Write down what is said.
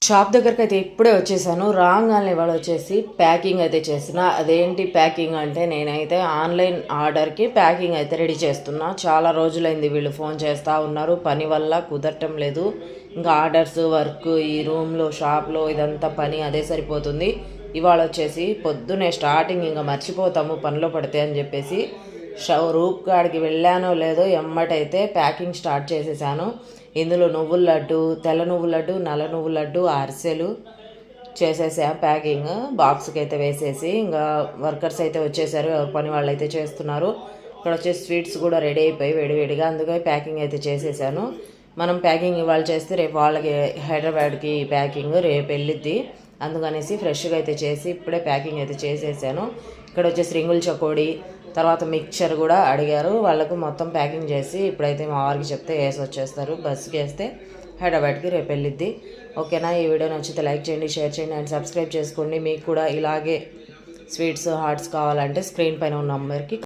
Shop దగ్గరికి అయితే ఇప్పుడే వచ్చేసాను. రాగానే ఇవాళ వచ్చేసి ప్యాకింగ్ అయితే చేసిన. అదేంటి ప్యాకింగ్ అంటే నేనైతే ఆన్లైన్ ఆర్డర్కి ప్యాకింగ్ అయితే రెడీ చేస్తున్నా. చాలా రోజులైంది వీళ్ళు ఫోన్ చేస్తూ ఉన్నారు, పని వల్ల కుదరటం లేదు. ఇంకా ఆర్డర్స్, వర్క్, ఈ రూమ్లో షాప్లో ఇదంతా పని అదే సరిపోతుంది. ఇవాళ వచ్చేసి పొద్దునే స్టార్టింగ్ ఇంకా మర్చిపోతాము పనిలో పడితే అని చెప్పేసి రూప్ కాడికి వెళ్ళానో లేదో ఎమ్మటైతే ప్యాకింగ్ స్టార్ట్ చేసేసాను. ఇందులో నువ్వుల లడ్డు, తెల్ల నువ్వుల లడ్డు, నల్ల నువ్వుల లడ్డు, అరిసెలు చేసేసా. ప్యాకింగ్ బాక్స్కి అయితే వేసేసి ఇంకా వర్కర్స్ అయితే వచ్చేసారు, ఎవరి పని వాళ్ళు అయితే చేస్తున్నారు. ఇక్కడ వచ్చేసి స్వీట్స్ కూడా రెడీ అయిపోయి వేడివేడిగా, అందుకే ప్యాకింగ్ అయితే చేసేసాను. మనం ప్యాకింగ్ ఇవాళ చేస్తే రేపు వాళ్ళకి హైదరాబాద్కి ప్యాకింగ్ రేపు వెళ్ళిద్ది, అందుకనేసి ఫ్రెష్గా అయితే చేసి ఇప్పుడే ప్యాకింగ్ అయితే చేసేసాను. ఇక్కడ వచ్చేసి రింగుల చకోడి, తర్వాత మిక్చర్ కూడా అడిగారు, వాళ్ళకు మొత్తం ప్యాకింగ్ చేసి ఇప్పుడైతే మా వారికి చెప్తే వేసి వచ్చేస్తారు. బస్సుకి వేస్తే హైదరాబాద్కి రేపు వెళ్ళిద్ది. ఓకేనా? ఈ వీడియో నచ్చితే లైక్ చేయండి, షేర్ చేయండి అండ్ సబ్స్క్రైబ్ చేసుకోండి. మీకు కూడా ఇలాగే స్వీట్స్, హాట్స్ కావాలంటే స్క్రీన్ పైన ఉన్న నెంబర్కి